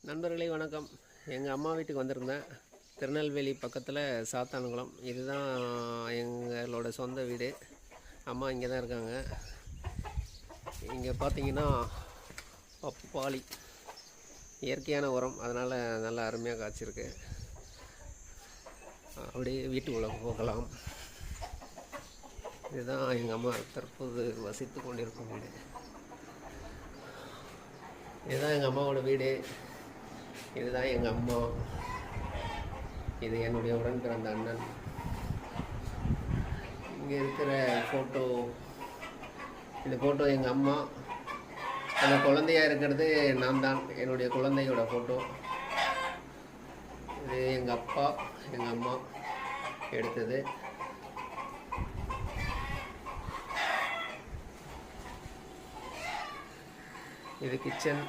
நண்பர்களே வணக்கம். எங்கள் அம்மா வீட்டுக்கு வந்திருந்தேன். திருநெல்வேலி பக்கத்தில் சாத்தான்குளம். இதுதான் எங்களோட சொந்த வீடு. அம்மா இங்கே தான் இருக்காங்க. இங்கே பார்த்தீங்கன்னா பப்பாளி இயற்கையான உரம், அதனால் நல்லா அருமையாக காய்ச்சிருக்கு. அப்படியே வீட்டுக்குள்ளே போகலாம். இதுதான் எங்கள் அம்மா தற்போது வசித்து கொண்டிருக்கும் வீடு. இதுதான் எங்கள் அம்மாவோட வீடு. இதுதான் எங்கள் அம்மா. இது என்னுடைய உடன் பிறந்த அண்ணன். இங்கே இருக்கிற ஃபோட்டோ, இந்த ஃபோட்டோ எங்கள் அம்மா. அந்த குழந்தையாக இருக்கிறது நான் தான், என்னுடைய குழந்தையோட ஃபோட்டோ. இது எங்கள் அப்பா, எங்கள் அம்மா எடுத்தது. இது கிச்சன்.